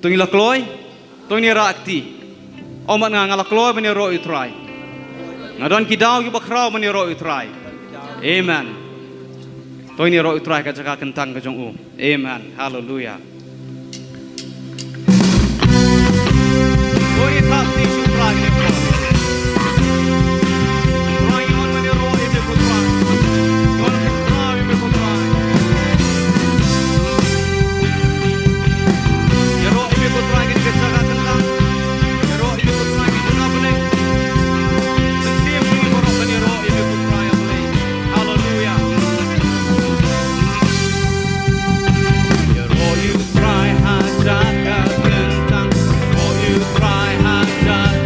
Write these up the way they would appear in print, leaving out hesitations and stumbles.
tu ni lakloi tu ni rakti omat nga lakloi bani ro utrai ngadon kidau yu bakrau bani ro utrai amen tu ni ro utrai ka jaka kentang ka jong u amen hallelujah tu ni tak ti suprai ni Jaga tentang, oh you try hard.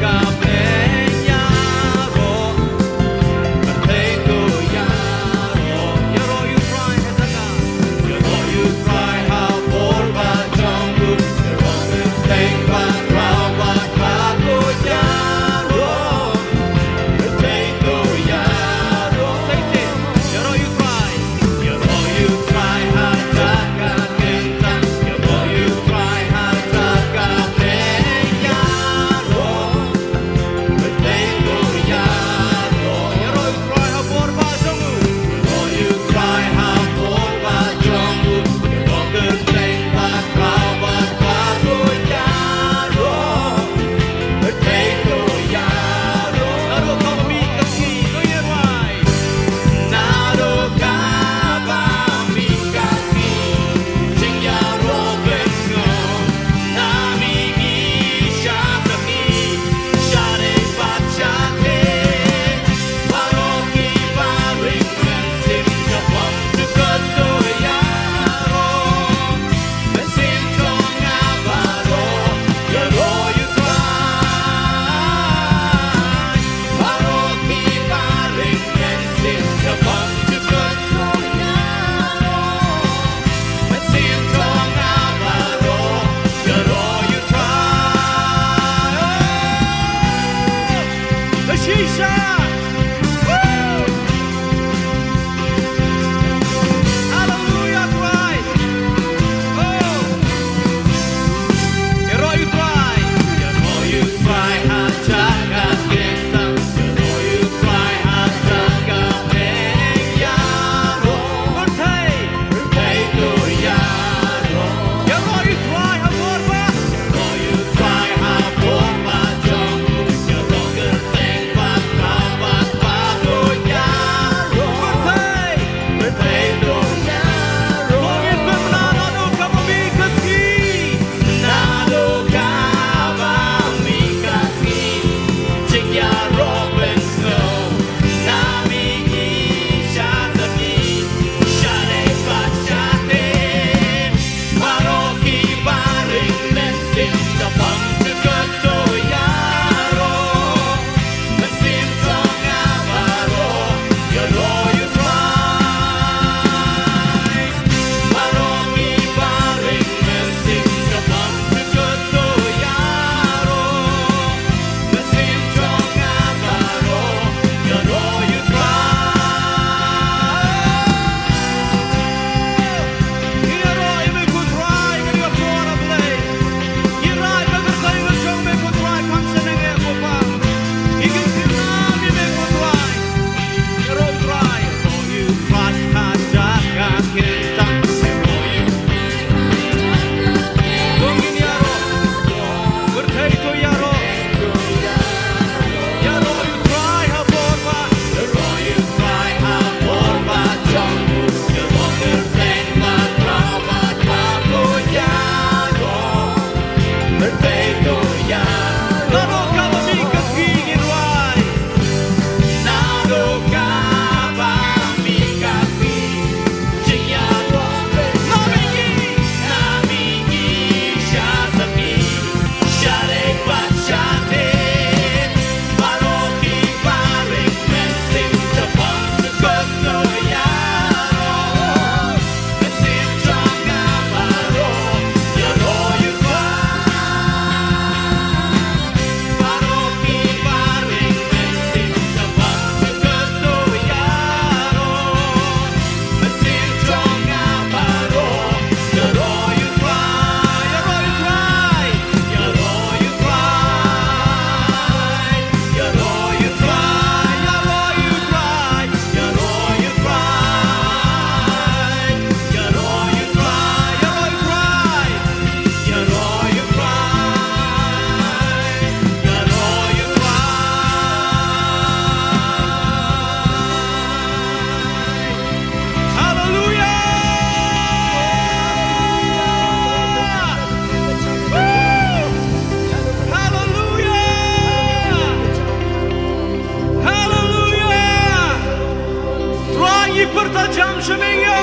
jam shemingyo.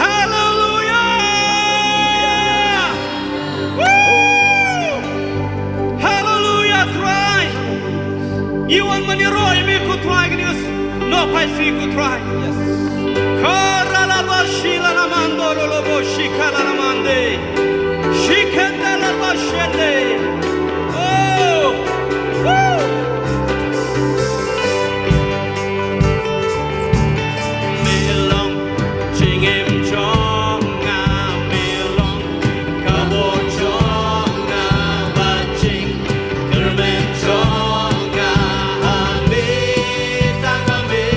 Hallelujah. Woo! Hallelujah. Try. You want money roy me could try genius. No paisi could try. Yes. Karala bashila namando lolobo shikala namande. Shikendala bashende. Oh. Woo! Melong chingem chonga melong kabo chonga baching kermen chonga ame tangame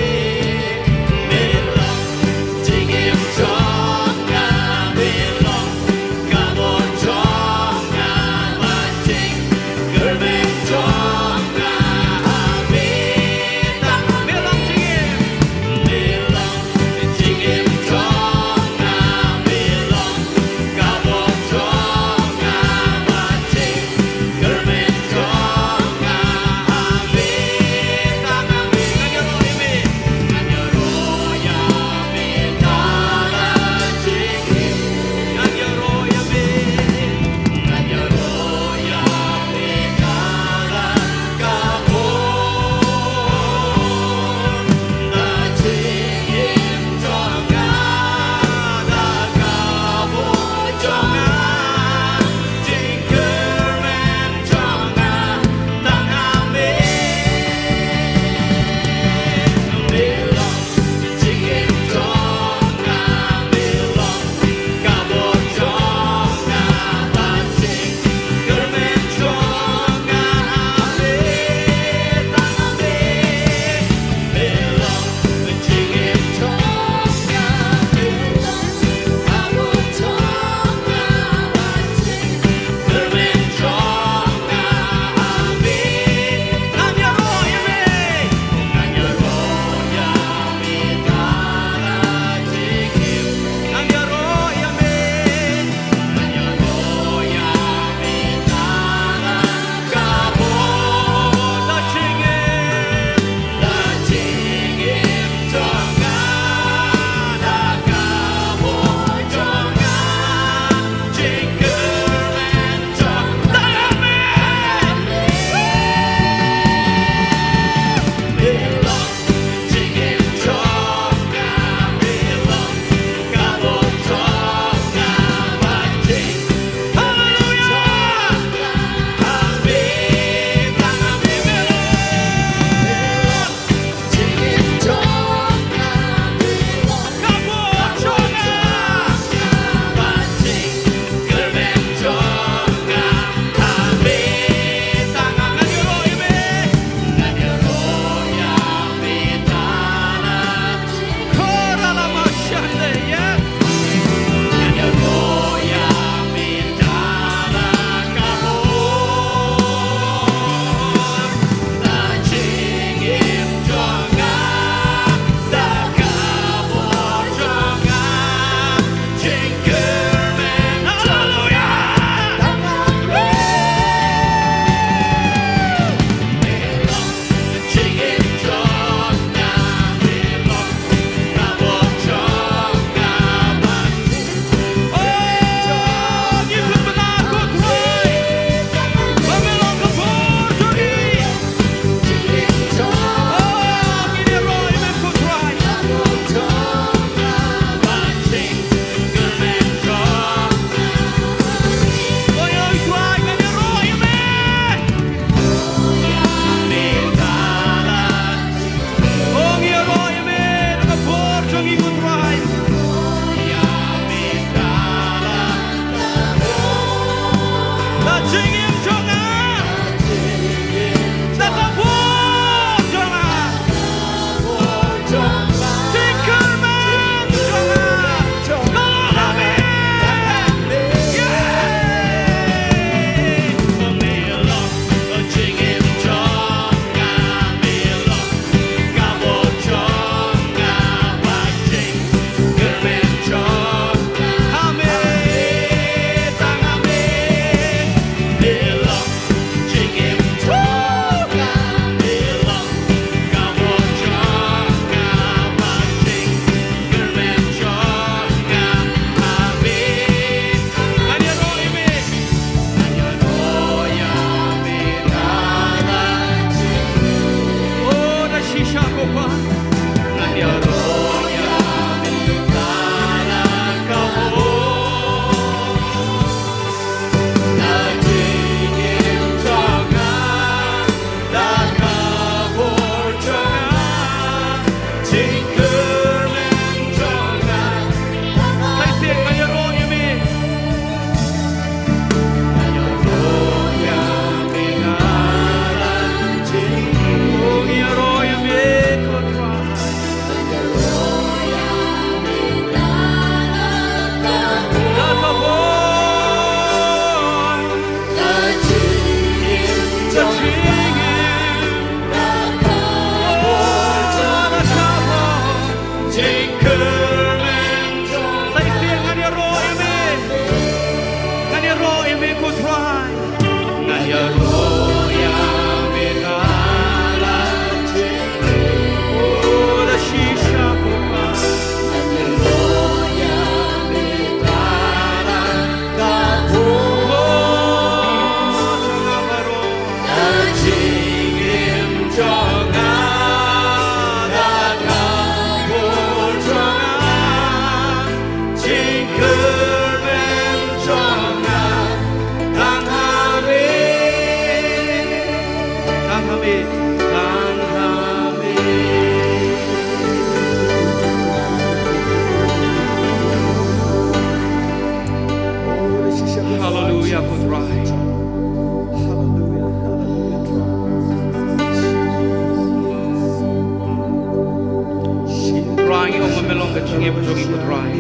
try o melong ka chinge jongi ko try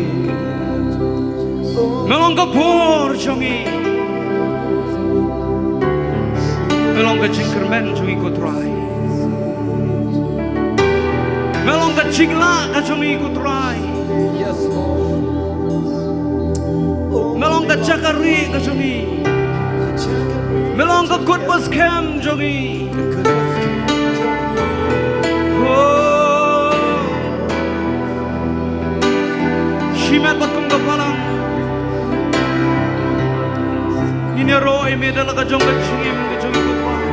melong ka por jongi melong ka chingkermen jongi ko try melong ka chingla ka jongi ko try Yes, Lord. melong ka chakari ka jongi melong ka good bus cam jongi Shimat batung kapalang Ninero ime dala ka jong ka chingim ka jongi ko try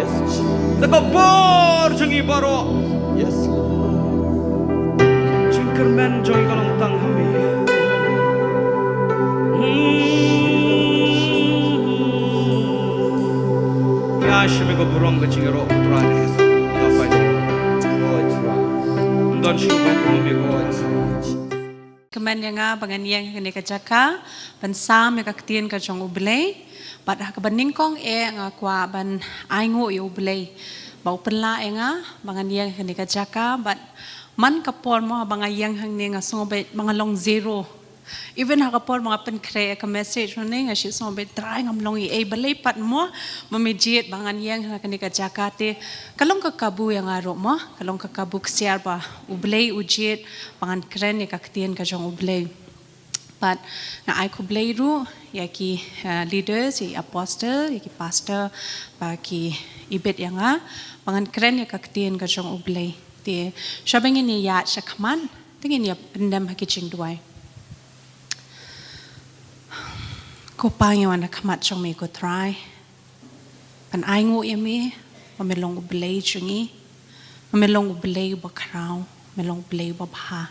Yes, Jesus. Nakabor jongi baro Yes, Lord. Chingkermen jongi kalong tang hami Yashimi ko burong ka chingero ko try Kapay Lord, try. Don shuba kumami ko Kemen yang bangan yang kene kajaka ban sam yang kaktien ka jong ublay bat ha ban ningkong nga kwa ban aingo yo ublay bau penla nga bangan yang kene kajaka bat man kapor mo bangan yang hang ne nga songobe mga long zero even ha kapor mga pen kre ka message ne nga shi songobe try ngam long e balay pat mo mamijit bangan yang kene kajaka te kalong kakabu yang aro mo kalong kakabu ksiar ba ublay ujit pangan kren ni kaktien ka jong ublay but na ai ko blay ru ya ki leaders ya apostle ya ki pastor ba ki ibet yang pangan kren ya kaktien ka jong ublay te shabeng ni ya shakman tingin ya pendam hakiching duai ko pangyo na kamat jong me ko try pan ai ngo yami mamelong ublay jungi mamelong ublay ba kraw melong ublay ba bha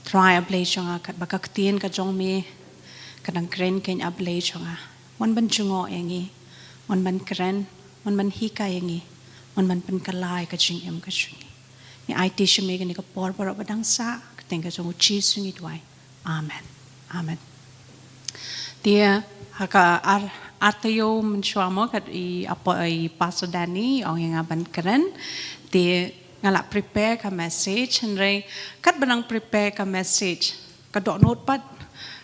try ublay junga kat bakaktien ka jong me kadang kren ken ublay junga wan ban jungo yangi wan ban kren wan ban hika yangi wan ban pen kalai ka jing em ka jungi ni IT shme ni ka por por badang sa kateng ka jong chi sungi dwai amen amen dia haka Artayo mensuamo kat i Pastor Danny ong yang aban keren dia ngalak prepare ka message henry kat benang prepare ka message ka dok notepad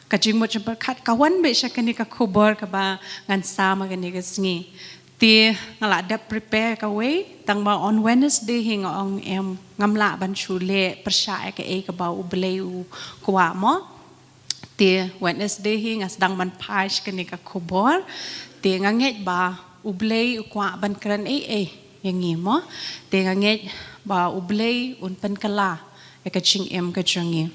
ka jingmo jempal kat kawan be syakani ka khobor ka ba ngan sama kani ka sngi dia ngalak da prepare ka way tang ba on Wednesday hing ong em ngamla ban chule persya ka e ka ba ublay u kwa mo dia Wednesday hing asdang man paish kani ka khobor dia nganget ba ublay ukwa ban kran yang mo dia nganget ba ublay un pen kala ka ching em ka chungi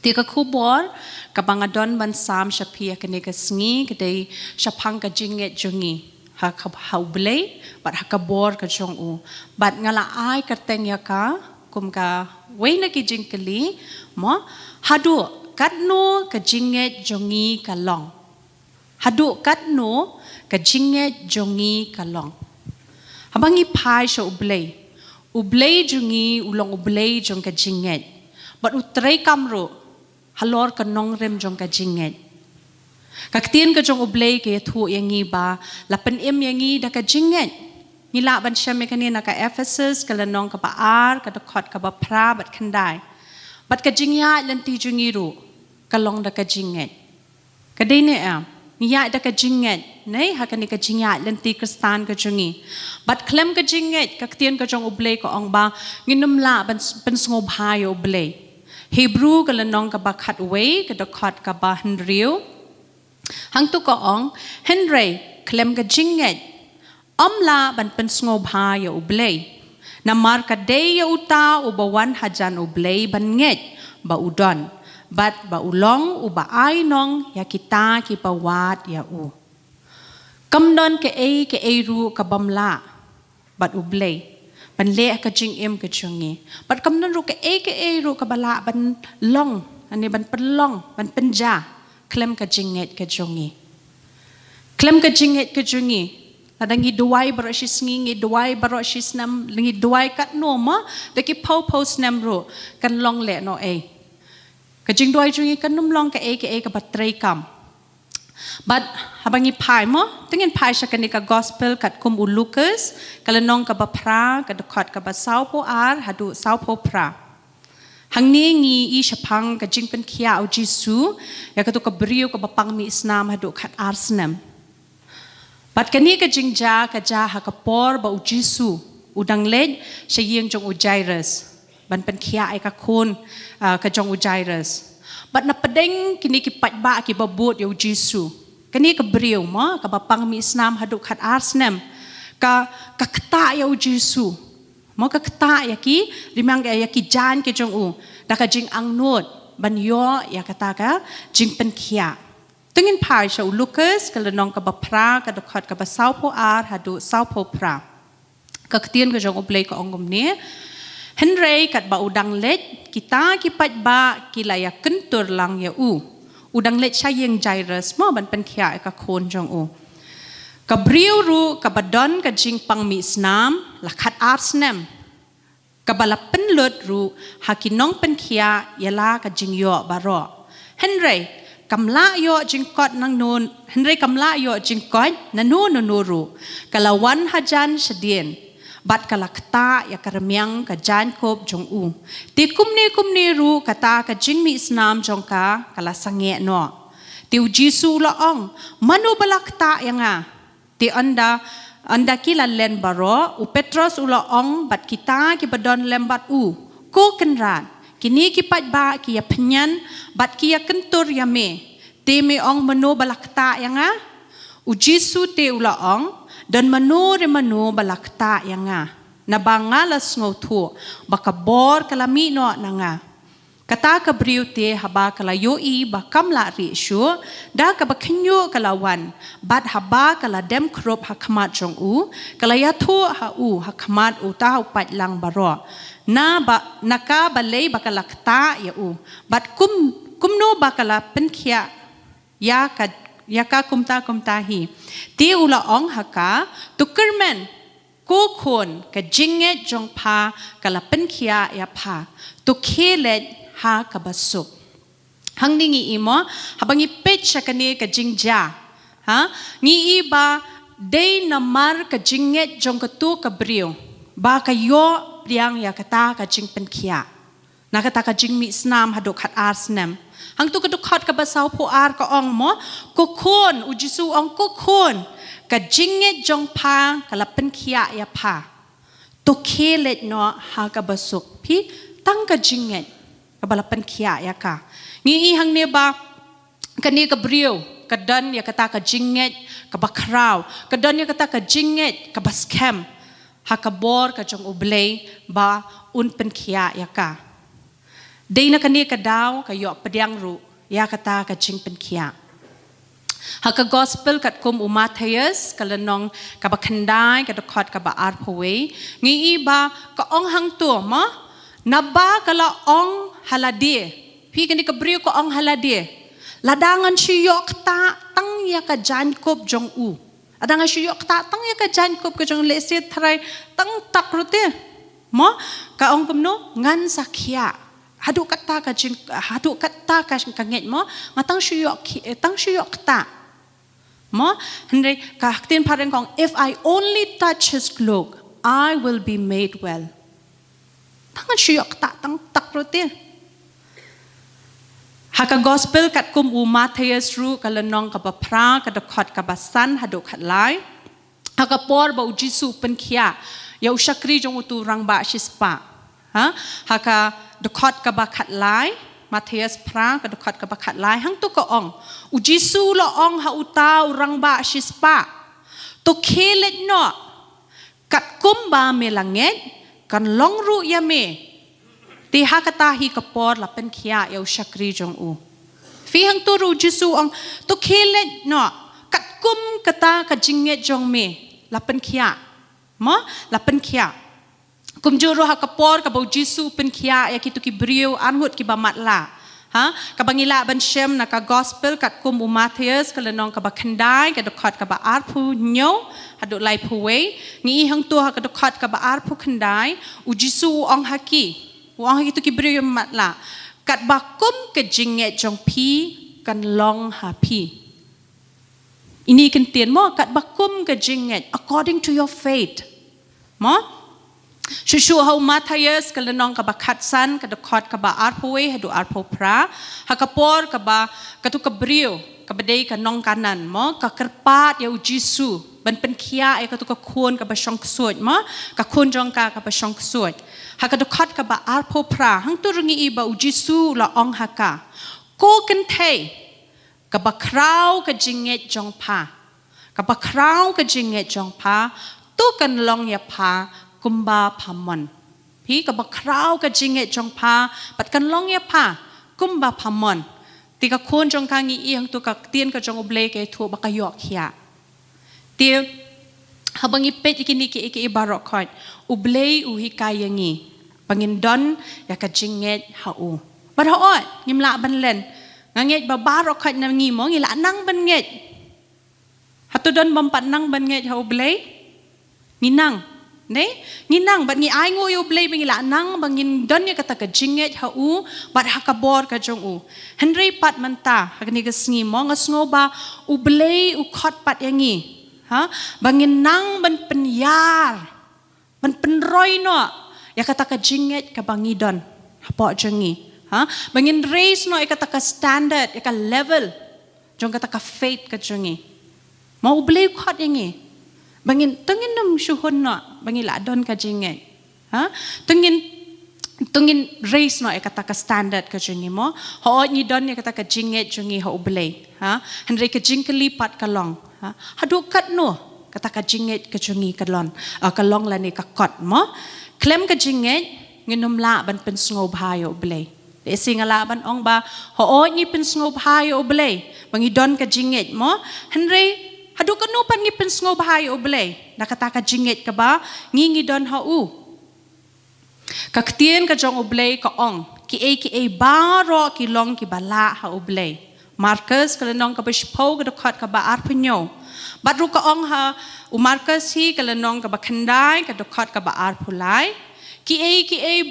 dia ka khobor ka bangadon ban sam shapia kani ka sngi kadai shapang ka jinget jungi ha ka ublay bat ha ka bor ka chung u bat ngala ai ka teng ya ka kum ka we na ki jingkali mo hadu katno ka jinget jongi ka long hadu katno ka jinget jongi ka long habangi pai sho ublay jongi ulong ublay jong ka jinget but utray kamro halor ka nong rem jong ka jinget kaktien ka jong ublay ka thu yangi ba lapen em yangi da ka jinget nila ban syame kanina ka Ephesus ka lanong ka paar ka dakot ka ba pra bat kandai bat ka jingya lanti jongiru kalong da ka jinget kadene niya da ka jinget nei hakani ka jingya lanti kristan ka jungi bat klem ka jinget kaktien ka jong ublay ko ong ba nginumla ban pensngo bhayo ublay Hebrew ka lanong ka ba khat way ka dakot ka ba henriu hangtu ko ong henry klem ka jinget amla ban pensngo bhayo ublay namar ka day uta ubawan hajan ublay ban nget ba udon bat ba ulong u ba ai nong ya kita ki pawat ya u kamnon ke e ru ka bamla bat ublay ban le ka jing em ka chungi bat kamnon ru ke e ru ka bala ban long ani ban pelong ban penja klem ka jinget ka chungi klem ka jinget ka chungi adangi duwai baroshis ngi duwai baroshis nam ngi duwai kat no ma deki pau snam ru kan long le no Kajing doai jungi kan num long ka batray kam But habangi pai mo, tingin pai siya kanika gospel kat kum u Lucas, kalanong ka ba pra, kadukot ka ba sao po hadu sao po pra. Hang ni ngi i syapang ka jing pen kia au Jisu, ya katu ka beriu ka ba pang mi isnam hadu kat arsnem. But kani ka jing ja ka ja ha ka por ba u Jisu, udang led siya yeng jong u Jairus. Ban pen kia ay ka kun ka jong u Jairus. But napadeng kini ki patba ki babut ya u Jisu. Kani ka beriu mo, ka bapang mi isnam haduk kat arsnem, ka kata ya u Jisu, mo ka kata ya ki, rimang ya ki jan ke jong u, da ka jing ang nut, ban yo ya kata ka jing pen kia. Tungin par siya u Lucas, kalanong ka bapra, ka dukot ka ba sao po hadu sao po pra. Kaktian ka jong u blay ka ongom ni, Henry kat ba udang let, kita kipat ba kilaya kentur lang ya u. Udang let siya yung Jairus mo ban pen kia ka kon jong u. Kabriu ru kabadon ka jing pang mi isnam lakat arsnem. Kabalapen lut ru hakinong pen kia yala ka jing yo baro. Henry kamla yo jing kot nang nun. Henry kamla yo jing kot nanu ru. Kalawan hajan sedien. Bat kalakta ya karemyang ka jan kop jong u. Ti kumni ru kata ka jing mi isnam jong ka kala sange no. Ti u Jisu laong manu balakta ya nga. Ti anda kila len baro u Petros u laong bat kita ki badon lembat u. Ko kenran kini ki pat ba ki ya penyan bat ki ya kentur ya me. Ti me ong manu balakta ya nga. U Jisu ti u laong dan manu balakta yang nga nabangalas ngotu bakabor kalami no nga kata ka briute haba kalayo i bakamla ri shu da ka bakenyo kalawan bat haba kala dem krop hakmat jong u kalaya thu ha u hakmat u ta upat lang baro na ba naka balay bakalakta ya u bat kumno bakala penkhia ya ka kumta hi ti ula ong haka tukermen ko kon ka jinget jong pa kala penkhia ya pa tu kelet ha ka basuk hang ningi imo habang ipet siya kani ka jingja ha ngi iba day namar ka jinget jong katu ka brio ba kayo priang ya kata ka jing penkhia nakata ka jing mi snam hadok hat arsnem hang tu kadukhat ka basaw po ka ong mo kukun u Jisu ong kukun ka jinget jong pa kalapen kia ya pa to kelet no ha ka basuk pi tang ka jinget ka balapen kia ya ka ngi hang ne ba kani ka brio kadan ya kata ka jinget ka bakraw kadan ya kata ka jinget ka baskem ha ka bor ka jong ublay ba un pen kia ya ka day na kani ka daw kayo padiang ru ya kata ka jing pen kia haka gospel kat kum Mattheus kalanong ka ba kandai ka dokot ka ba arpowe ngi iba ka ong hang tu ma naba kala ong halade pi kani ka brio ko ong halade ladangan siyok ta tang ya ka jankop jong u adangan siyok ta tang ya ka jankop ka jong lese tray tang takrute mo ka ong kumno ngan sakya hadu kata ka kanget mo ngatang syuyok ta mo henry ka haktin parang kong if I only touch his cloak I will be made well tangan syuyok ta tang takrote haka gospel kat kum Mattheus ru kalanong ka bapra ka dokot ka basan hadu khatlai haka por ba u Jisu penkhia ya usyakri jong utu rang ba shispa ha haka dokot ka ba khatlai Mattheus pra ka dokot ka ba khatlai hang tu ko ong u Jisu lo ong ha utau rang ba shispa to kelet no kat kumba melanget kan longru ya me ti hakata hi kapor la pen khia ya usyakri jong u fi hang tu ru Jisu ong to kelet no kat kum kata ka jinget jong me la pen khia mo la pen khia kumjuro ha kapor ka bau Jisu pen kia ya kitu ki brio anhut ki bamatla ha ka bangila ban shem na ka gospel kat kum Mattheus kalanong ka ba khandai ka dokot ka ba arpu nyo hadu lai puwe ngi hang tu ha ka dokot ka ba arpu khandai u Jisu ong haki tu ki brio matla kat ba kum ke jinget jong pi kan long ha pi ini kentien mo kat bakum ke jinget according to your faith. Mo Shushu hau Matthias kalenong kabakatsan kadakot kaba arpoe hadu arpo pra hakapor kaba katu kabriu kabadei kanong kanan mo kakerpat ya ujisu ban penkia ya katu kakun kaba syong ksut mo kakun jongka kaba syong ksut hakadakot kaba arpo pra hang turungi iba ujisu la ong haka ko kentei kaba krau ka jinget jongpa kaba krau ka jinget jongpa tu kan long ya pa kumba pamon pi ka bakrau ka jinget jong pa pat kan long ya pa kumba pamon ti ka khon jong ka ngi i hang tu ka tien ka jong oble ke thu ba ka yok khia ti habangi pet ikini ki barok khot oble u hi kai yangi pangin don ya ka jinget ha u ba ot ngimla ban len nganget ba barok khot na ngi mo ngi la nang ban nget hatu don bam pat nang ban nget ha oble ngi nang ne nginang bat ngi ai ngo yo blay bingi la nang bangin don ya kata ka jinget ha u bat hakabor ka jong u henry pat manta hagni ka sngi mo ngasngo ba u blay u khot pat yangi ha bangin nang ban penyar ban penroi no ya kata ka jinget ka bangi don hapo jengi ha bangin raise no ya kata ka standard ya ka level jong kata ka faith ka jengi mo u blay khot yangi bangin tengin nam syuhun no bangin la don ka jinget ha tengin race no e kata ka standard ka jingi mo ho ni don ni kata ka jinget jingi ho ublei ha henry ka jingkeli pat kalong ha hadu kat no kata ka jinget ka jingi kalon kalong la ni ka kot mo klem ka jinget nginom la ban pen sngo bhayo ublei de singala ban ong ba ho ni pen sngo bhayo ublei bangi don ka jinget mo henry hadu kanu pan ngi pensngo bahay oblay nakataka jinget ka ba ngingi don ha u kaktien ka jong oblay ka ong ki baro ki long ki bala ha oblay Marcus kalenong ka bishpo ka dokot ka ba arpunyo badru ka ong ha u Marcus hi kalenong ka ba khandai ka dokot ka ba arpulai ki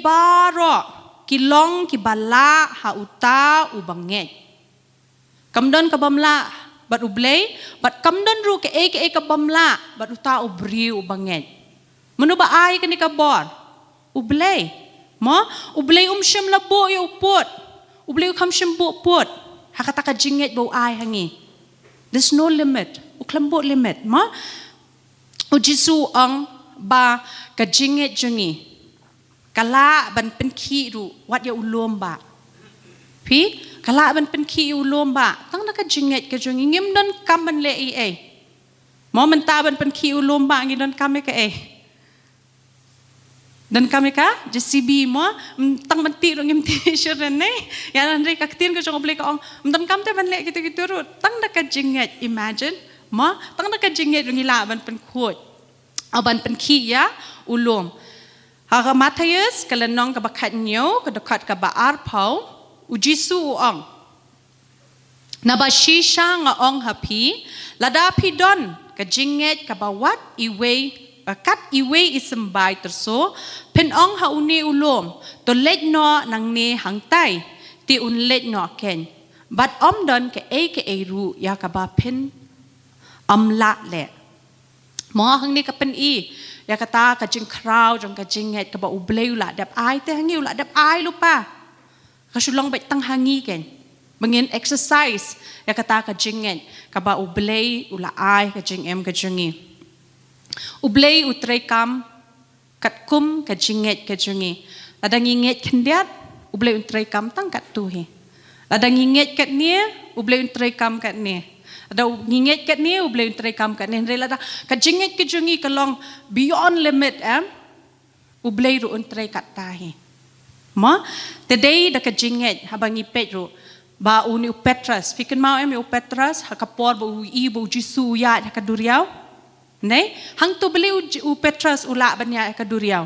baro ki long ki bala ha uta u banget kamdon ka bamla bat ublay bat kamdon ru ke ka bamla bat uta ubri ubanget menu ba ai kani ka bor ublay mo ublay shim labo yo put ublay kam shim bo put hakata ka jinget bo ai hangi there's no limit uklambo limit mo ujisu ang ba ka jinget jungi kala ban penki ru wat ya ulom ba pi kala ban penki ulom ba tang naka jinget ka jungi ngim don kam ban le mo menta ban penki ulom ba ngi don kam ka dan kami ka JCB mo tang ban ti ro ngim ti sure ne ya nan re kaktin ko jong oble ka ong dan kam te ban le gitu ru tang naka jinget imagine mo tang naka jinget ngi la ban pen khot aban penki ya ulom ha Matthias kalanong ka bakat nyo ka dokat ka ba arpau ujisu ong nabashisha nga ong hapi ladapi don ka jinget ka bawat iwe kat iwe isembay terso pen ong hauni ulom to let no nang ne hangtai ti un let no ken but don ka ru ya ka ba pen la le mo hang ni ka pen ya kata ka jing crowd jong ka jinget ka ba ubleu la dap ai te hangi la dap ai lupa kasulong bet tang hangi ken mengin exercise ya kata ka jinget ka ba ublay ula ai ka jingem ka jingi ublay utrei kam kat kum ka jinget ka jingi ladang inget kendiat ublay utrei kam tang kat tu he ladang inget kat nia ublay utrei kam kat nia ada inget kat nia ublay utrei kam kat nia rela ka jinget ka jingi kalong beyond limit ublay ru utrei kat tahi mo today da ka jinget habang ipet ro ba uni Petras fikin mau u Petras hakapor ba u jisu ya ka duriaw ne hang to beli u Petras ula ban ya ka duriaw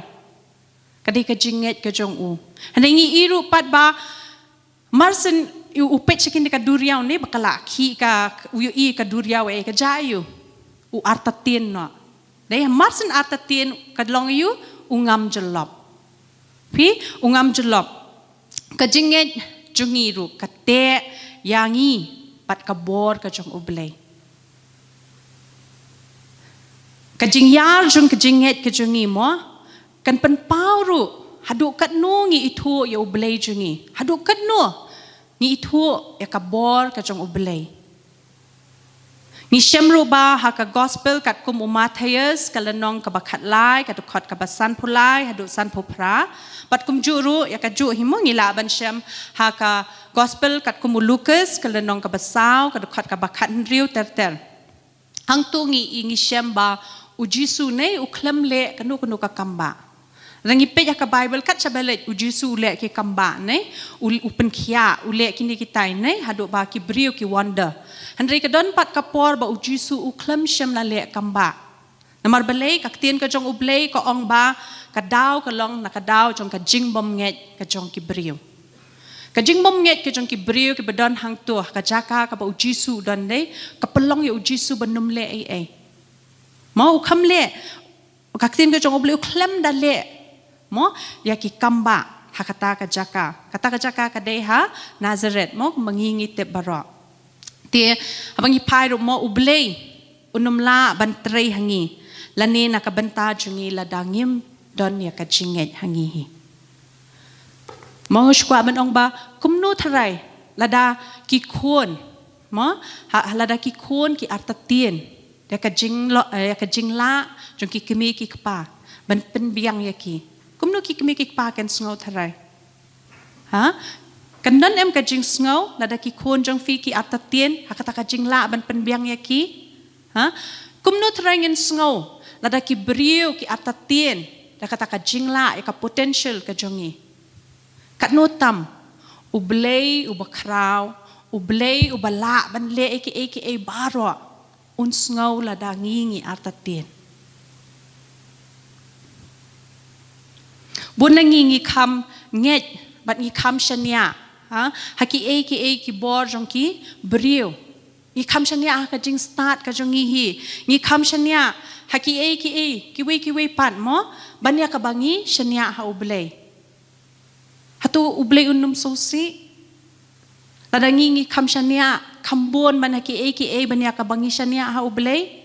kadi ka jinget ka jong u hangi iru pat ba marsen u pet chikin ka duriaw ne bakala ki ka u ka duriaw ka jayu u artatin no ne marsen artatin kadlong yu ungam jelop pi ungam jelop kajinget jungi ru kate yangi pat kabor ka jong ublay kajing yar jung kajing nget kajungi mo kan pen pauru haduk kat no ngi itu ya ublei jungi haduk kat no ngi itu ya kabor kajong ublei ngi shemru ba haka gospel kat kum umathayas kalanong kabakat lai katukot kabasan pulai haduk san pupra pat kum juru ya kaju himo ngi laban shem haka gospel kat kum Lucas kalanong kabasau katukot kabakat riu terter hang tu ngi shem ba ujisu nei uklam le kanu ka kamba rangi pe ya ka bible kat chabelet ujisu le ki kamba nei upen khia ule kini kitai nei hadu ba ki brio ki wonder handri ka don pat kapor ba ujisu uklam shem la le kamba namar balei ka tien ka jong ublei ko ong ba ka daw ka long na ka daw jong ka jing bom nget ka jong ki brio ka jing bom nget ka jong ki brio ki badon hang tu ka jaka ka ba ujisu don nei ka pelong ya ujisu banum le ai mau kham le kaktin ke jong beliau klem dan le mo ya ki kamba hakata ka jaka ka deha Nazareth mo mengingi te barok tie abangi pai ro mo ublei unumla bantrei hangi lani na ka benta jungi ladangim don ya ka jinget hangi mo shkwa ban ong ba kumnu tharai lada ki khon mo lada ki khon ki artatien ya ka jing la jong ki kemi ki kpa ban pen biang ya ki kumno ki kemi ki kpa kan sngo tharai ha kan don em ka jing sngo la da ki khon jong fi ki atatien hakata ka jing la ban pen biang ya ki ha kumno tharai ngin sngo la da ki brio ki atatien da kata ka jing la ya ka potential ka jongi kat no tam ublei ubakrau ublei ubala ban le eki baro uns ngau la da ngingi artatien bun ngingi kam nget bat ngi kam shania ha haki ki bor jong ki brio ngi kam shania ka jing start ka jong ngi kam shania haki ki we pan mo banya ka bangi shania ha ublei hatu ublei unum sosi lada ngingi kam shania kambon man haki banya ka bangi shania ha ublei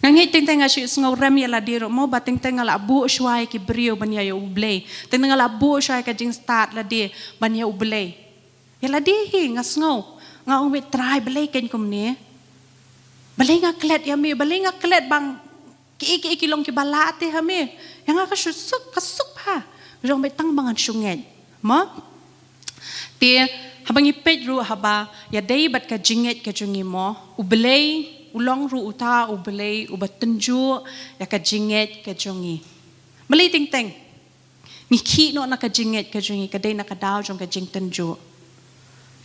ngangi ting ashi sngo rem ya la diro mo bating la bu shwai ki brio banya ya ublei ting la bu shwai ka jing start la de banya ublei ya la de hi ngasngo nga ong we try belei ken kum ne belei nga klet ya me belei nga klet bang ki long ki balate ha me yang nga kasuk ha jong be tang bangan shungen mo ti habang ipet ru haba ya dei bat ka jinget ka jungi mo ublei ulong ru uta ublei ubatenju ya ka jinget ka jungi mali ting ni ki no na ka jinget ka jungi ka dei na ka daw jong ka jing tenju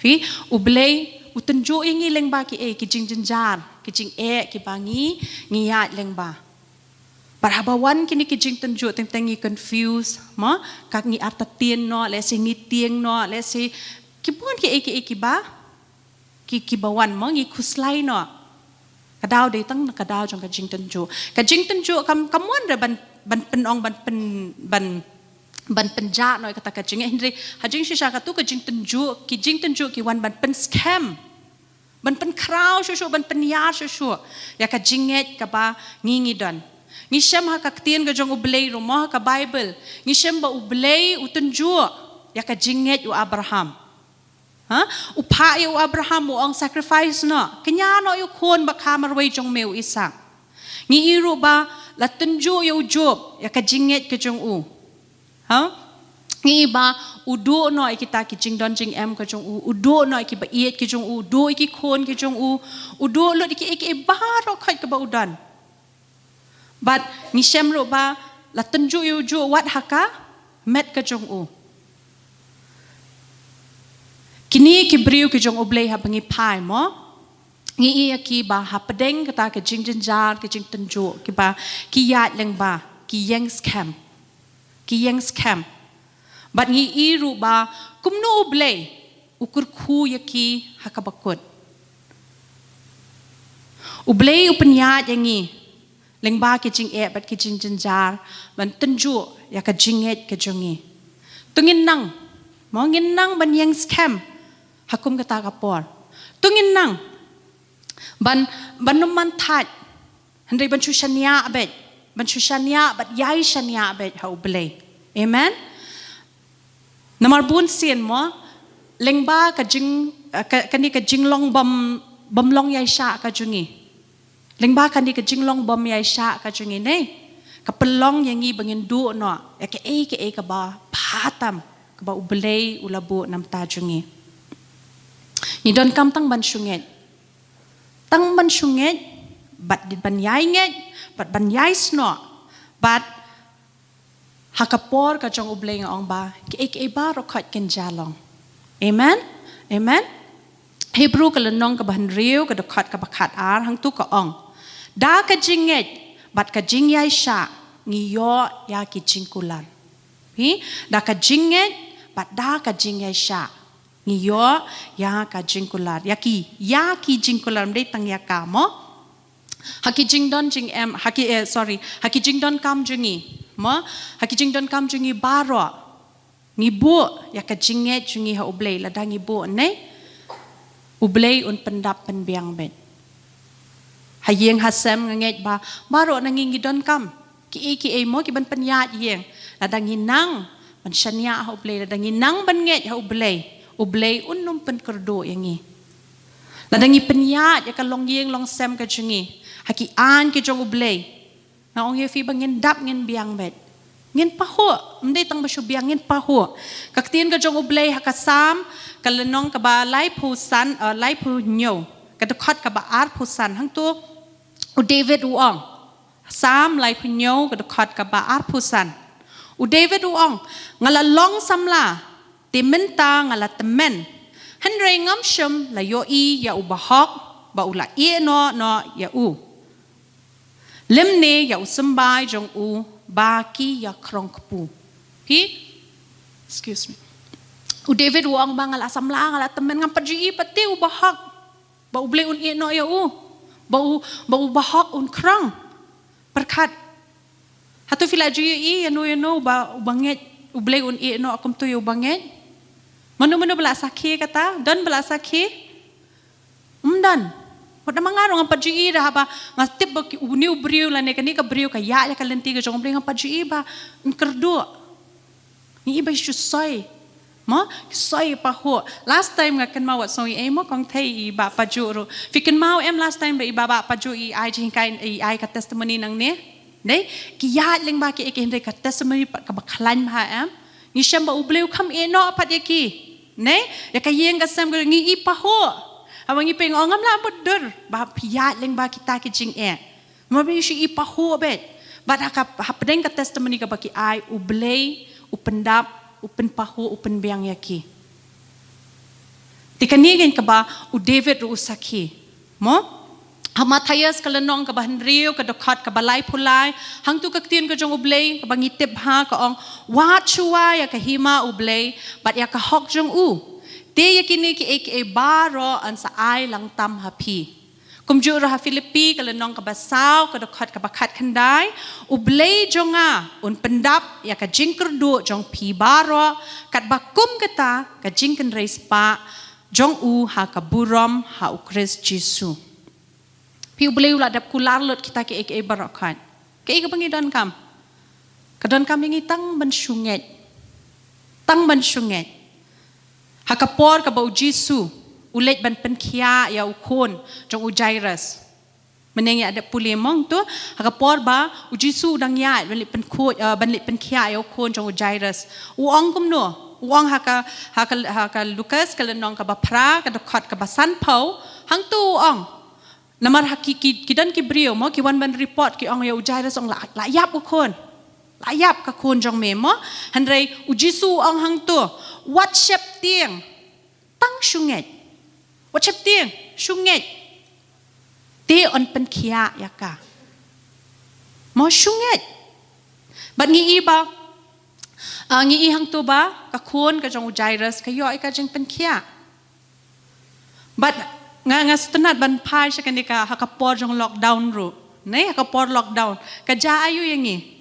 fi ublei utenju ingi leng ba ki ki jing jinjar ki jing ki bangi ngiyat leng ba parabawan kini ki jing tenju ting ni confuse mo kak ngi artatien no le si ngi tieng no le si kibun ki ba ki bawan mo ngi kuslai no kadaw de tang kadaw jong ka jing tenju kamon re ban penong ban penja no kata ka jing hindri hajing shisha ka tu ka jing tenju ki wan ban pen scam ban pen kraw shushu ban pen yar shushu ya ka jinget ka ba ngi don ngi shem ha ka tien ka jong ublei ro mo ka bible ngi shem ba ublei utenju ya ka jinget u Abraham ha upa yu Abraham mo ang sacrifice no kanya no yu kon ba kamarway jong meu Isaac ngi iru ba la tenju yu Job ya ka jinget ka jong u ha ngi ba udu no kita ki jing don jing em ka jong u udu no ki ba iet ki jong u do ki kon ki jong u udu lo ki baro khat ka ba udan but ngi shem ro ba la tenju yu Job wat haka met ka jong u kini ki brio ki jong ublei ha bangi pai mo ngi iya ki ba ha pedeng kata ke jing jar ke jing tenju ki ba ki yat leng ba ki yang scam bat ngi iru ba kumno ublei ukur khu yaki ha ka bakut ublei upenyat yangi leng ba ke jing bat ke jing jar ban tenju ya ka jinget ke jongi tungin nang mo ngin nang ban yang scam hakum kata kapor tungin nang ban numan that Hendai bancu shania bet. Bancu shania bat yai shania bet hau belai. Amen. Nomor bun sien mo lengba ka jing kani ka jinglong bam long yai sha ka jungi. Lengba kani ka jinglong bam yai sha ka jungi nei. Ka pelong yang ngi bangin du no ya ke ka ba patam ka ba ubelai ulabu nam ta jungi. Ni don kam tang ban sunget. Tang ban sunget bat dit ban yai nget bat ban yai sno bat hakapor ka jong ubleng ong ba ke ba rokhat ken jalong. Amen. Amen. Hebrew ka lenong ka ban riu ka dokhat ka bakhat ar hang tu ka ong. Da ka jinget bat ka jing yai sha ngiyo ya ki jingkulan. Hi da ka jinget bat da ka jing yai sha ngiyo ya ka jingkular. Ya ki jingkular mdei tang ya ka mo. Haki jingdon jing em haki jingdon kam jungi mo haki jingdon kam jungi baro ngibu ya ka jinget jungi ha ublei la da ngibu ne ublei un pendap penbiang bet hayeng hasem nget ba baro na ngi don kam ki mo ki ban penyat yeng la da nginang ban shania ha ublei la da nginang ban nget ha ublei un pen kerdo yangi la da ngi penyat ya ka long yeng long sem ka jungi haki an ke jong ublei na ong ye fi bangin dap ngin biang bet ngin paho mdei tang basu biang ngin paho kaktin ka jong ublei hakasam kalenong ka ba lai pu san lai pu nyo ka dokhat ka ba ar pu san hang tu u David uong sam lai pu nyo ka dokhat ka ba ar pu san u David uong ngala long samla timenta ngala temen henrei ngam shum la yo ya u bahok ba ula no ya u lemne ya usambai jong u baki ya krong kepu. Excuse me. U David uang bangal asam lang ala temen ngam pergi pati u bahak. Ba u blei un no ya u. Ba u bahak un krong. Berkat. Hatu fila ji no ba u banget u blei un no akum tu yu banget. Manu bela sakhi kata, dan bela sakhi. Dan. Pada mangarong ang padji ira ba ngatip ba uniu briu la ne kani ka briu ka ya ka lenti ka jong bling ang padji ba kerdo ni iba sui mo soi pa ho last time nga kan mawat soi mo kong thei ba pajuro fikin mau last time ba iba ba paju ai jing kain ai ka testimony nang ne dei ki ya ling ba ki hinde ka testimony ka baklan ba ni sham ba ubleu kam no pat yaki ne ya ka yeng ka sam ngi ipa ho Awang ipeng ngam la bodur ba piat leng ba kita ki jing mabi shi ipa ho bet ba ha pedeng ka testimony ka baki ai ublei upendap upen paho upen biang yaki tikani gen ka ba u David ru usaki mo Hamatayas kalenong ka bahan rio ka dokhat ka balai pulai hang tu kaktin ka jong ublei ka bangitip ha ka ong wa chuwa ya ka hima ublei bat ya ka hok jong u Te yakini ki baro an sa ai lang tam hapi. Kumjura ha Filipi kalenong kabasaw kadokhat kabakat kandai ublei jonga un pendap ya ka jingkerdu jong pi baro kat bakum kata ka jingken reis pa jong u ha ka burom ha u Christ Jesu. Pi ublei ula dap kular lot kita ki barokat. Ka bangidon kam. Kadon kam yang tang ban sunget. Tang ban sunget. Hakapor ka ba u Jesu ulet ban penkia ya ukon jong u Jairus meneng ya ada pulimong tu hakapor ba u Jesu dang ya ban lit penkia ya ukon jong u Jairus uong kum no uong haka Lucas kalenong ka ba pra ka dokhat ka ba san pau hang tu uong namar hakiki kidan ki brio mo ki wan ban report ki ong ya u Jairus ong la yap ukon layap ka kun jong memo handrei u Jesu ang hang tu wat shep tieng tang sunget wat shep tieng sunget te on pen kia ya ka mo sunget bat ngi iba ngi hang tu ba ka kun ka jong u Jairus ka yo ka jeng pen kia bat nga stenat ban pai sa kanika hakapor jong lockdown ru ne hakapor lockdown ka ja ayu yangi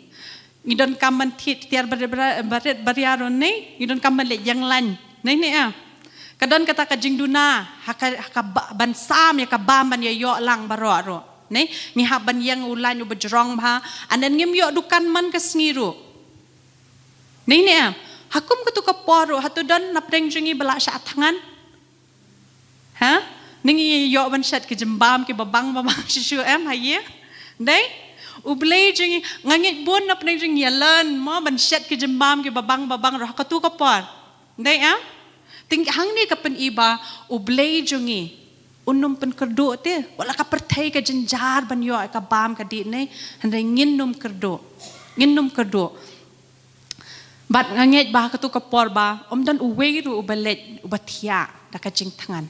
Ngidon kaman tiar baret bariaron ne ngidon kaman le yang lan ne kadon kata ka jingduna haka ban sam ya ka bamban ya yo lang baro nih ngihap ban yang ulan u bejrong ba anan ngim yo dukan man kasngiru nih hakum kutu kaporo hatu dan napreng jungi bala sya tangan ha ningi yo ban shat ke jembam ke babang shishu haye nih ublay jungi ngangit bon napreng jungi yalan mo ban shat ke jembam ke babang roh katu kapor nih ting hang ni kapan iba ublay jungi unum pen kerdo te wala ka pertai ka jenjar ban yo ka bam ka di ne handai nginnum kerdo bat nganget ba ka tu ka por ba dan uwe ru ubalet ubatia da ka jing tangan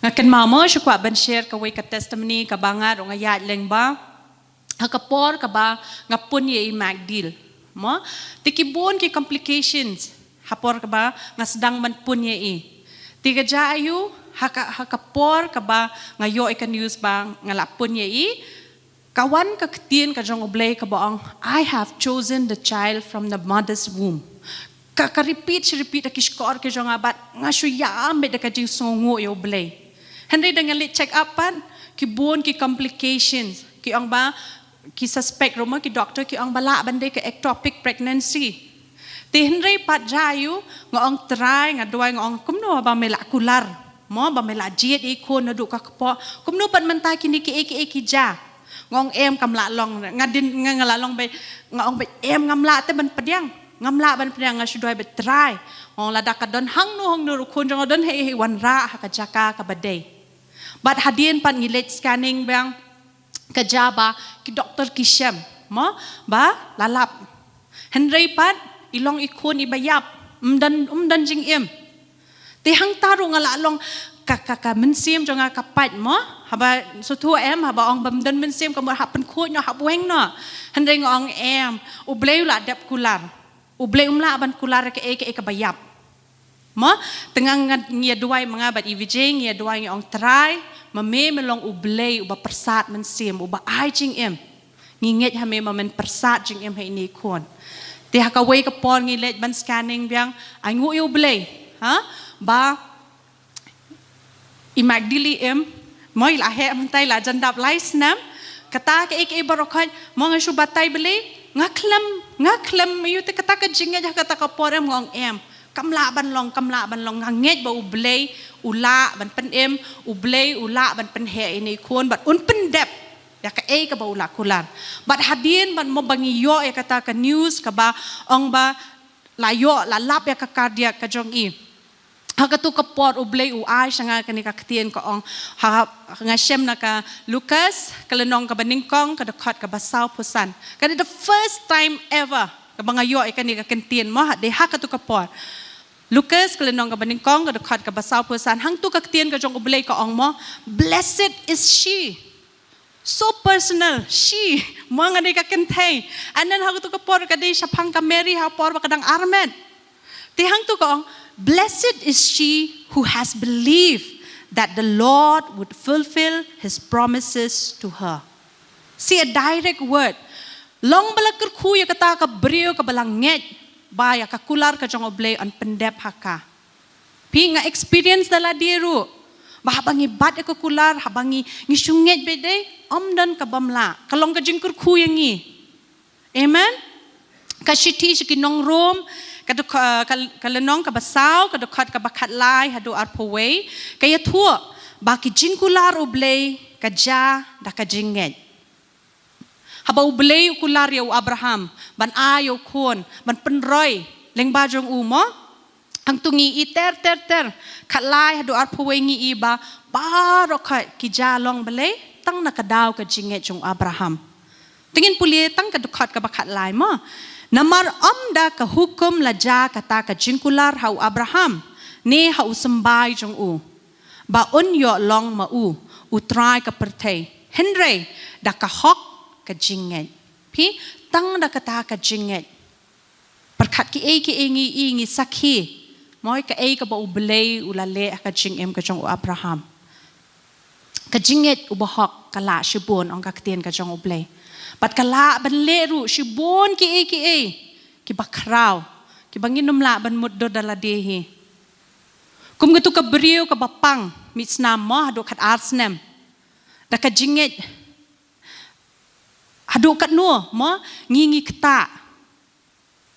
ngakan mama shu kwa ban share ka we ka testimony ka bangat o ngayat leng ba ha ka por ka ba ngapun ye magdil mo tikibon ki complications hapor ka ba ngasdang man pun ye tiga jayu haka por ka ba ngayo ikan news ba ngalapun ye kawan ka ketien ka jong oblay ka baong I have chosen the child from the mother's womb ka repeat akiskor ka jong abat ngasuya ambe da ka jing songo yo oblay handai dengan lit check up pan ki bon ki complications ki ang ba ki suspect roma ki doctor ki ang bala bandai ka ectopic pregnancy ti handai pat jayu ngong try ngadoi ngong kumno ba mela kular mo ba mela jiet ikon nadu ka po kumno pat mentai kini ki ja ngong em kamla long ngadin ngala long bay ngong bay em ngamla te ban pediang nga sudoi bet try ngong lada ka don hang no kun jong don he wan ra ha ka jaka ka badai bat hadien pan ngilet scanning bang ka jaba ki doktor ki syam mo ba lalap henry pat ilong ikun ibayap umdan jing em te hang taru ngala long ka mensim jong ka pat mo haba sutu em haba ong bamdan mensim ka hap pen khut no hap weng no handai ngong em ublei la dap kular ublei umla ban kular ke ka bayap mo tengah ngia duai mengabat ivj ngia duai ngong try mame melong ublei uba persat mensim uba ai jing em nginget hame mamen persat jing em hai ni kon te ha ka wei ka pon ngilet ban scanning biang ai ngu ublei ha ba imagdili em moi la he mantai la jandap lais nam kata ke ek barokai mo nga subatai beli ngaklam yu te kata ka jinga ja kata ka porem ngong em kamla ban long nganget ba ublei ula ban pen em ublei ula ban pen he ini kon bat un pen dep ya ka ka ba ula kulan bat hadin ban mo bangi yo ya kata ka news ka ba ong ba la yo la lap ya ka cardiac ka jong i hagatu ka por ublay uay siya nga kanika katien ko ang nga siyem na ka Lucas kalanong ka baningkong kadakot ka basaw pusan kani the first time ever kabangayo ay kanika katien mo de hagatu ka por Lucas kalanong ka baningkong kadakot ka basaw pusan hang tu ka katien ka jong ublay ko ang mo blessed is she so personal she mo nga nika kantay anan hagatu ka por kadi siya pang ka Mary ha por kadang armed ti hang tu ko ang blessed is she who has believed that the Lord would fulfill His promises to her. See a direct word. Long balakir kuya kata ka brio ka balanget baya ka kular ka jong oblay on pendep haka. Pi nga experience dala diru. Bahabangi bat ka kular habangi ngisunget bede omdan ka bamla. Kalong ka jingkur kuya ngi. Amen. Kashiti shikinong room kalanong kabasaw kadukot kabakat lai hadu arpaway kaya tua baki jingkular ublay kaja da kajinget haba ublay ukular yaw Abraham ban ayaw kon ban penroy leng bajong umo ang tungi ter katlay hadu arpaway ngi iba barokay kijalong balay tang nakadaw kajinget jong Abraham tingin puli tang kadukot kabakat lai mo namar amda ka hukum laja kata ka jingkular hau Abraham ni hau sembay jong u ba unyo long ma u utray ka pertay henry da ka hok ka jinget pi tang da kata ka jinget perkat ki ngi sakhi moy ka ka ba ublay ulale ka jingem ka jong u Abraham ka jinget u ba hok kala shibon ong ka ktien ka jong ublay pat kala ban leru shibon ki bakraw ki banginom la ban muddo dala dehi kum gitu ka brio ka bapang mitsnam mo hadu kat arsnem Daka jinget haduk kat no mo ngingi keta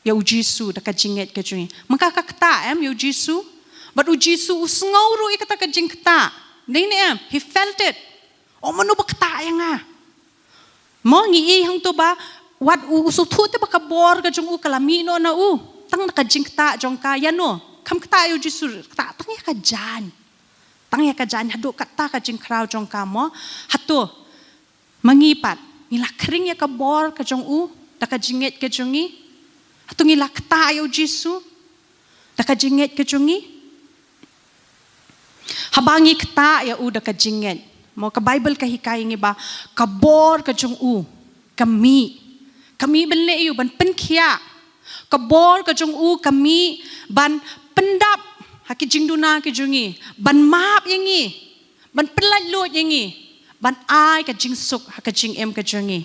ya ujisu daka jinget ke jungi maka ka keta ya ujisu but ujisu usngau kata ka jing keta nei he felt it manu ba keta yang mo ngi hang to ba wat usu thu te ba ka bor ka jung kalamino na tang ka jing keta jong ka ya no kam keta ujisu keta tang ya ka jan haduk keta ka jing krau jong ka mo hatu mangipat ngila kering ya ka bor ka jong daka jinget ke jongi hatu ngila keta ya ujisu daka jinget ke jongi habangi keta ya daka jinget mo ka Bible ka hikay ngi ba kabor ka jong kami benle yu ban penkhia kabor ka jong kami ban pendap haki jingduna ke jongi ban map yangi ban pelat lot yangi ban ai ka jingsuk haka jing ka jongi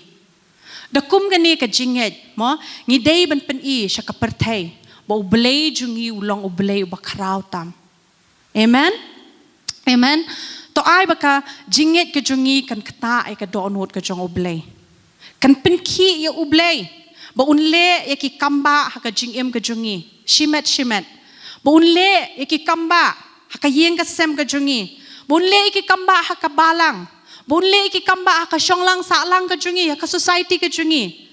dakum gani ka jinget mo ngidei ban pen sya ka perthai ba ublei jungi ulong ublei ba khrau tam amen to ai baka jinget ke jungi kan kata ai ka donot ka jong ublei kan penki ya ublei ba unle ya ki kamba haka jing ka jungi shimet ba unle ya ki kamba haka yeng ka sem ka jungi ba unle ki kamba haka balang ba unle ki kamba haka shonglang salang ka jungi haka society ka jungi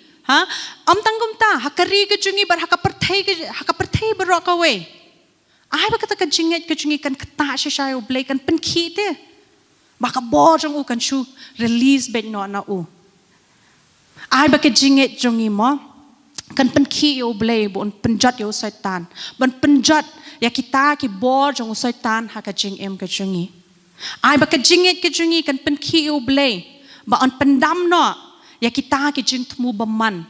amtang ta hakari ka jungi bar haka perthai barok ka we ai ba kata ka jinget ka jungi kan kata sya ublei kan penki te baka bojong kan shu release bet no na ai ba ka jinget jungi mo kan penki ublei bon penjat yo setan ban penjat ya kita ki bojong setan haka jing ka jungi ai ba ka jinget ka jungi kan penki ublei ba on pendam no ya kita ki jing tmu baman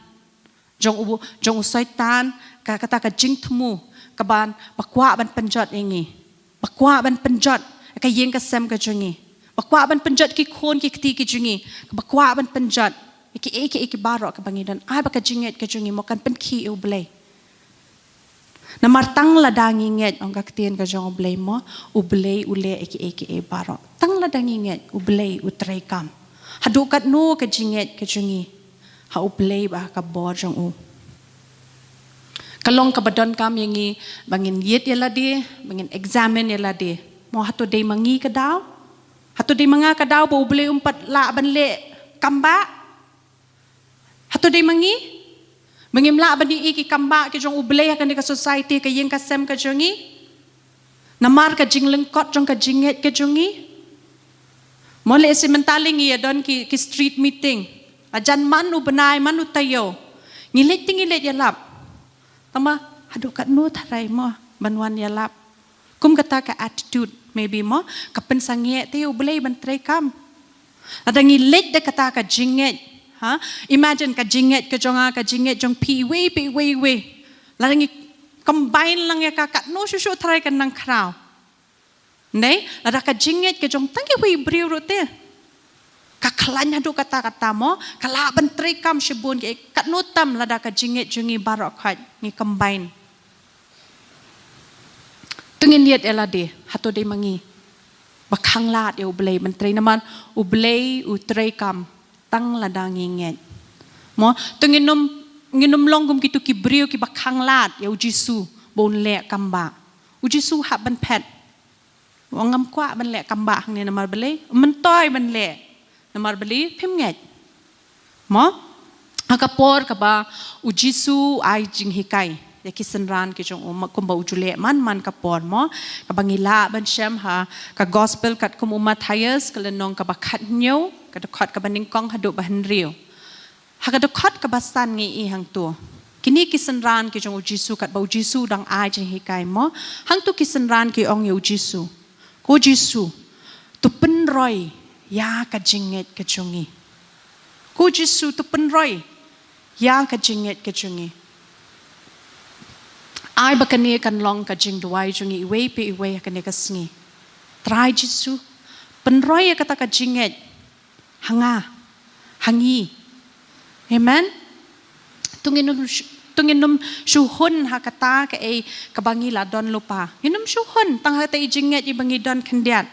jong setan ka kata ka jing tmu ka ban bakwa ban penjat ingi bakwa ban penjat ka yeng ka sem ka jungi bakwa ban penjat ki khon ki kti ki jungi bakwa ban penjat iki barok ka bangidan ai ba ka jinget ka jungi mo kan penki ublei na martang ladangi nget ong ka ktien ka jong ublei mo ublei ule iki barok tang ladangi nget ublei utrei kam hadukat no ka jinget ka jungi ha ublei ba ka bor jong kalong ka badon kam yangi bangin yet yala di bangin examine yala di mo hatu dei mangi ka daw hatu dei manga ka daw bo ublei umpat la ban le kamba hatu dei mangi mengimla bani iki kamba ke jong ublei kan ka society ka yeng ka sem ka jongi namar ka jing lengkot jong ka jinget ka jongi mole sementaling ya don ki street meeting ajan manu benai manu tayo ngilet yalap tama hadu kat no tharai mo banwan yalap kum kata ka attitude maybe mo ka pensange te ublei ban trai kam ada ngilet de kata ka jinget imagine ka jinget ka jinget jong pi we larangi combine lang ya ka no shushu try kan nang kraw nei lada ka jinget ka jong tangi we briu rote ka klan hadu kata mo kala ban trai kam shibun ke kat no tam lada ka jinget jungi barok khat ni combine tungin liat elade hatu de mangi bakhang lat ya ublei ban trai naman ublei utrai kam tang ladang inget mo nginum longgum kitu ki brio ki bakhang lat ya ujisu bon le kamba ujisu hab ban pet wangam kwa ban le kamba hang ne namar bele mentoy ban le namar bele phim nget mo akapor ka ba ujisu ai jing hikai ya kisenran ki jong kumba ujule man kapor mo ka bangila ban shem ka gospel kat kum umat hayas kalenong ka bakhat nyo kadakot ka baning kong hadu bahan rio hakadakot ka basan ngi hang tu kini kisenran ki jong ujisu kat ba ujisu dang ai jing hikai mo hang tu kisenran ki ong yu ujisu ko jisu tu penroi ya ka jinget ka jungi ko jisu tu penroi ya ka jinget ka jungi ai bakani kan long ka jing duai jungi iwe pe iwe kan ka sngi try jisu penroi kata ka jinget hangi amen tunginum shuhun hakata ka kabangi la don lupa hinum shuhun tang hata i jinget i bangi don kandiat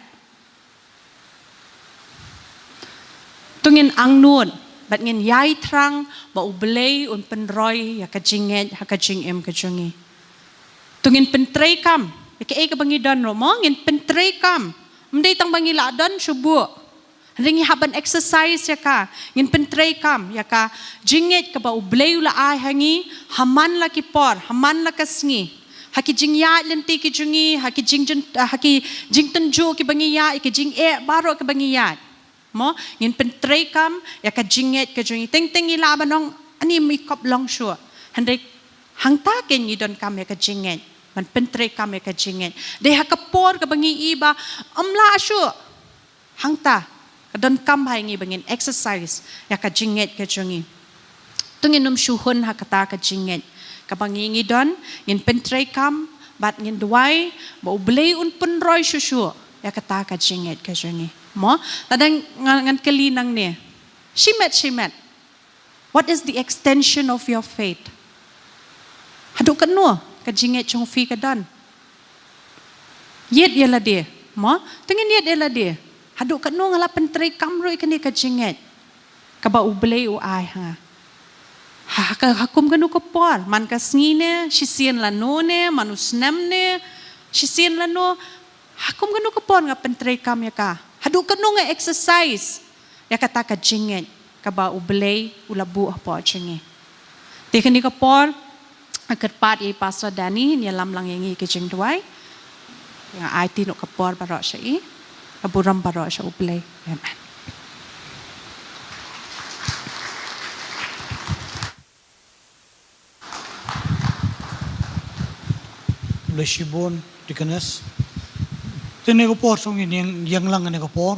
tungin ang nun bat ngin yai trang ba ublay un penroy ya ka jinget ha ka jingem ka jungi tungin pentrei kam ka e ka bangi don ro mo ngin pentrei kam mdei tang bangi la don subu ringi haban exercise ya ka ngin pentrei kam ya ka jinget ka ba ublay la ai hangi haman la ki por haman la kasngi haki jing ya lenti ki jungi haki jing tenju ki bangi ya ki jing e baro ki bangi ya mo ngin pentrei kam ya ka jinget ka jungi teng ila banong ani mi kop long sure handai hangta ken ni don kam ya ka jinget man pentrei kam ya ka jinget de ha ka por ka bangi iba amla sure hangta don kam hai ngi bangin exercise ya ka jinget ka jungi tungin num shuhun ha kata ka jinget ka bangi ngi don ngin pentrei kam bat ngin duai ba ublei un penroy shushu ya kata ka jinget ka jungi mo tadang ngan kelinang ne shimet what is the extension of your faith hadu kanu ka jinget chung fi ka don yet yela de mo tungin yet yela de hadu kanu ngala pentrei kam ro ikani ka jinget ka ba ublei u ai ha hakum kanu ko por man ka snine sisian lano ne manus namne sisian lano hakum kanu ko por nga pentrei kam ya ka hadu kanu nga exercise ya kata ka jinget ka ba ublei ulabu apa chingi te kani ka por akat pat i pastor Dani ni lam lang yangi ke jing duai nga ai ti no ka por baro sha i aburam baro sha ublei amen Lesibon dikenes tene ko por song yang lang ne ko por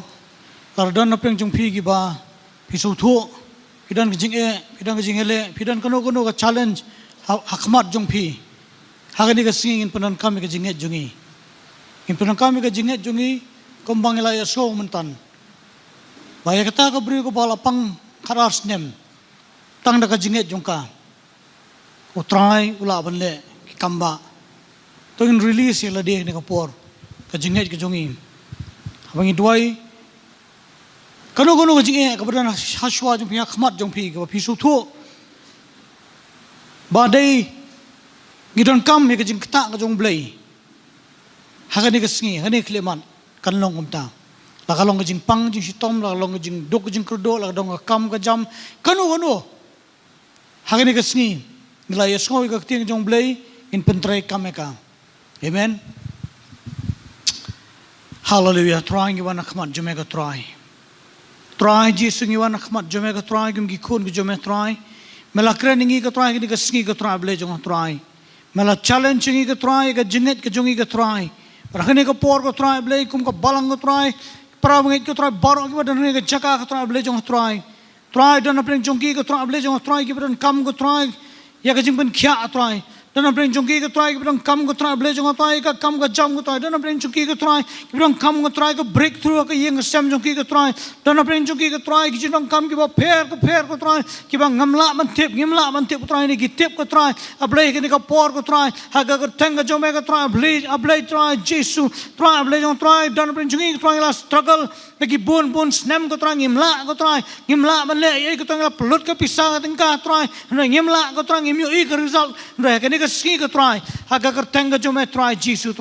kardan na peng jong phi gi ba pisu thu pidan jing ele pidan kono ka challenge hakmat jong phi hagani ka singin panan kam ka jinget jungi in panan kam ka jinget jungi kombang ila ya so mentan baya kata ka bri ko bala pang kharas nem tang da ka jinget jongka utrai ula banle kamba to in release yela de ne kapor ka jinget ka jongi abangi duai kano ka jinge ka badan haswa jong pia khmat jong phi ka pisu thu ba dei ngidon kam me ka jing kta ka jong blai hagani ka sngi hagani kleman kan long umta la ka long ka jing pang jing sitom la long ka jing dok jing krudo la dong ka kam ka jam kano hagani ka sngi nila yesngoi ka ting jong blai in pentrei kameka amen hallelujah trying you wanna come on Jamaica try Jesus you wanna come on Jamaica try gum gi khun gi Jamaica try mela kreningi ka try gi ka sngi ka try ble jong try mela challenge ngi ka try ka jinget ka jongi ka try rakhne ka por ka try ble kum ka balang ka try prawang ka try baro ki badan ka jaka ka try ble jong try don apeng jongi ka try ble jong try ki badan kam ka try ya ka jing ben khya try dan apeng jongi ka try ki badan kam ka try ble jong try ka kam ka jam ka try dan apeng jongi ka try ki badan kam ka try ka breakthrough ka yeng sam jongi ka try dan apeng jongi ka try ki jing kam ki ba pher ka try ki ba ngamla man tep try ni ki tep ka try able ki ka por ka try ha ka teng ka jome ka try able try Jesus try able jong try dan apeng jongi ka try la struggle lagi bon snem ka try ngimla man le ye ka try la pelut ka pisang ka tengka try ngimla ka try ngimyo i ka result re ka ni ka ski ka try ha ka teng ka jome try Jesus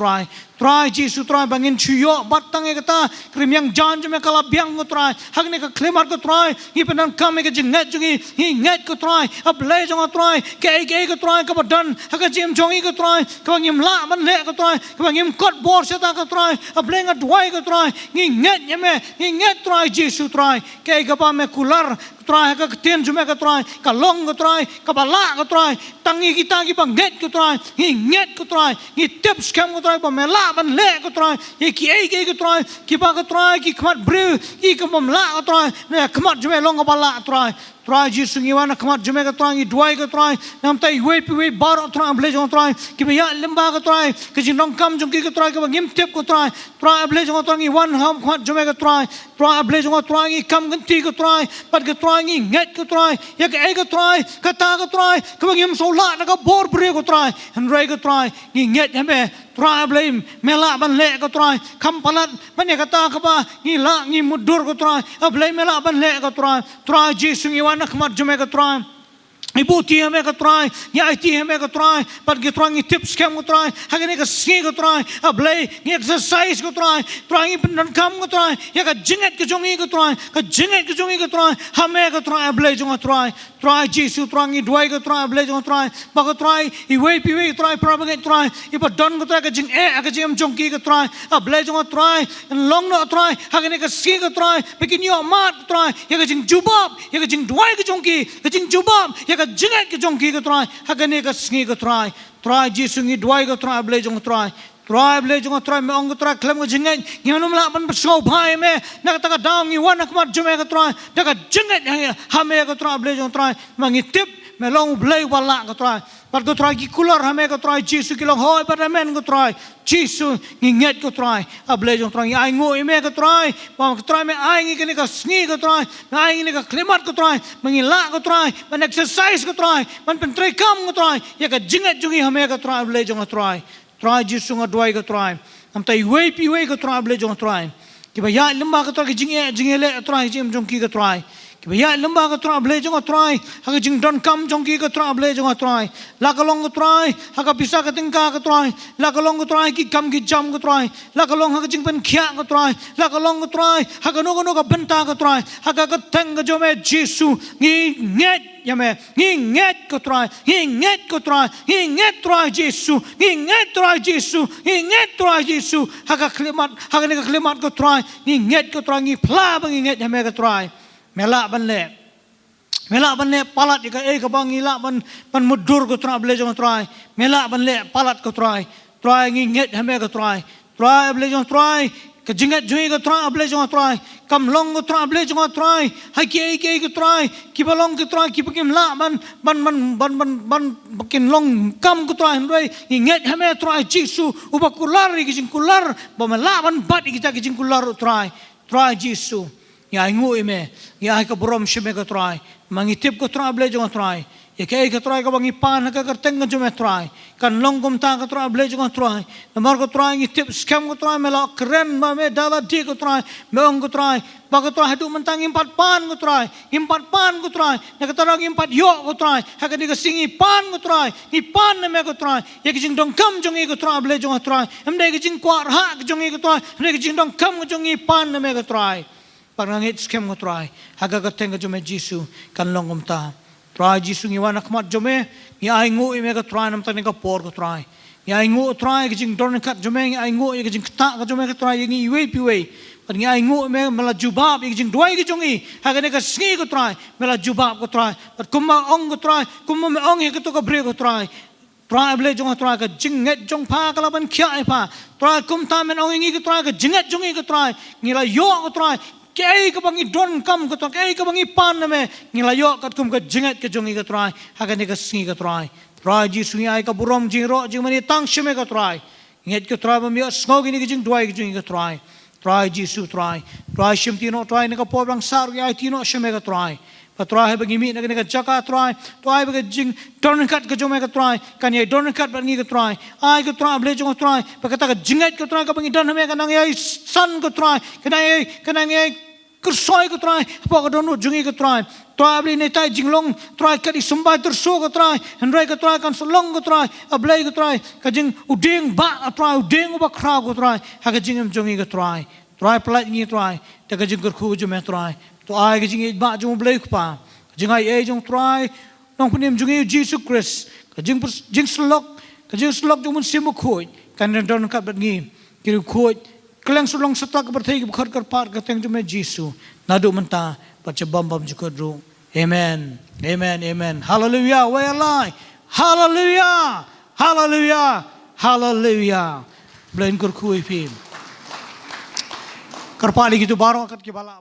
Jesus try bangin chuyo batang e kata krimyang jan jome kala biang ko try hagne ka klemar ko try hi penan kam ka jinget jungi hi nget ko try able jong try ke ko try ka badan ha ka jim jongi ko try ka ngim la man le ko try ka ngim kot bor seta ko try able nga dwai ko try ngi nget nyame ngi nget try Jesus try ke ka ba me kular try ka ten jume ka try ka long ka try ka bala ka try tangi kita ki banget ko try ngi nget ko try ngi tip scam ko try ba mela ban le ko try ki ko try ki ba ko try ki kmat bru ki ka bom la ko try ne kmat jume long ka bala try try Jesus ngi wana khmat jume ka try ngi duai ka try nam tai we pi we bar try ble jong try ki ba ya lemba ka try ki jing dong kam jong ki ka try ka ngim tep ko try ble jong try ngi wan ham khmat jume ka try ble jong try ngi kam kan ti ka try pat ka try ngi nget ka try ya ka ai ka try ka ta ka try ka ngim so la na ka bor bre ko try and re ka try ngi nget hame try blame mela ban le ka try kam palat ban ya ka ta ka ba ngi la ngi mudur ko try blame mela ban le ka try Jesus ngi wana khmat jume ka try ibu ti hame ka try ya ti hame ka try pat ki try ngi tips kam ko try hagane ka ski ko try blay ngi exercise ko try ngi ban kam ko try ya ka jinget ka jongi ko try ka jinget ka jongi ko try hame ka try blay jong try Jesus try ngi duai ko try blay jong try ba ko try I we pi we try propagate try I pa don ko try ka jing ka jing jongi ko try blay jong try long no try hagane ka ski ko try bikin yo mat try ya ka jing jubab ya ka jing duai ka jongi ka jing jubab ya ka jingat ke jongki ke try hagane ka sngi ke try Jesus ngi duai ke try ble jong try ble jong try me ong try klem ke jingat nganum la ban so bhai me na ka daw ngi wan akmat jume ke try da ka jingat hame ke try ble jong try mangi tip me long ble wala ke try pat ko try ki kular hame ke try Jesus ki long hoi pat amen ko try Jesus ngi nget ko try ble jong try ai ngoi me ko try pa ko try me ai ngi ke ka sngi ko try ai ngi ka klemat ko try mangi la ko try man exercise ko try man pen try kam ko try ya ka jingat jungi hame ko try ble jong try Jesus nga duai ko try am tai we pi we ko try ble jong try ki ba ya lemba ko try ki jingele try jim jong ki ko try ki ba ya lemba ko try ble jong try ha ka jing don kam jong ki ko try ble jong try la ka long ko try ha ka pisa ka tingka ko try la ka long ko try ki kam ki jam ko try la ka long ha ka jing pen khia ko try la ka long ko try ha ka no ka benta ko try ha ka teng ka jome Jesus ngi nget yame ngi nget ko try Jesus ngi nget try Jesus ha ka klemat ko try ngi nget ko try ngi pla bang nget yame ko try mela ban le palat ka ka bang ila ban mudur ko try ble jong try mela ban le palat ko try ngi nget yame ko try ble jong try ka jingat jui ko try ble jong try kam long ko try ble jong try ha ki ko try ki balong ko try ki pakim la ban bakin long kam ko try ndoi nget hame try Jesus ubakular ki jing kular ba la ban bat ki ta ki jing kular try Jesus ya ngu ime ya ka borom shime ko try mangitip ko try ble jong try ya ka try ka bangi pan ka kerteng ka jume try kan long kum ta ka try ble jong try namar ko try ngitip scam ko try mela keren ma me dala di ko try me ong ko try ba ko try hadu mentang impat pan ko try na ka tarang impat yo ko try ha ka di ka singi pan ko try ni pan na me ko try ya ki jing dong kam jong ko try ble jong try em dai ki jing kwar ha ka jong ko try ne ki jing dong kam ko jong pan na me ko try pangangit scam ko try haga ka teng ka jume Jesus kan long kum ta try Jesus ngi wana khmat jume ngi ai ngu me ka try nam ta ne ka por ko try ngi ai ngu try ki jing don kat jume ngi ai ngu ki jing ta ka jume ka try ngi we pi we ngi ai ngu me mala jubab ki jing duai ki jongi haga ne ka sngi ko try mala jubab ko try pat kumma ong ko try kumma me ong he ka to ka bre ko try ble jong try ka jinget jong pa ka laban khia pa try kum ta men ong ngi ka try ka jinget jongi ka try ngi la yo ko try kei ka bangi don kam ko to kei ka bangi pan me ngilayo kat kum ka jingat ka jongi ka try hagane ka singi ka try Jesus ngi ai ka burom jing ro jing mani tang shime ka try nget ka try ba mi sngo gi ni jing duai jing ka try Jesus try shim ti no try ne ka po bang sar gi ai ti no shime ka try pa try ba gi mi ne ka jaka try ba ka jing don kat ka jome ka try kan ye don kat ba ngi ka try ai ka try ble jong try pa ka ta ka jingat ka try ka bangi don me ka nang ai san ka try ka nang ai kersoi ko try apa ko dono jungi ko try bli ne tai jinglong try ka di sumbai terso ko try hendrai ko try kan solong ko try ablai ko try ka jing uding ba try uding ba kra ko try ha ka jingem jungi ko try plat ngi try ta ka jing ko jume try to ai ka jing ba jung blai ko pa jing ai jung try nong punim jungi Jesus Christ ka jing slok jung mun simu khoi kan don ka bat ngi ki khoi kelang sulong setak berthai bukhar kar par ka teng jume Jesus nadu menta pacha bam jukadru amen hallelujah we alive hallelujah blain kur khui phim kar pali gitu baro kat ki bala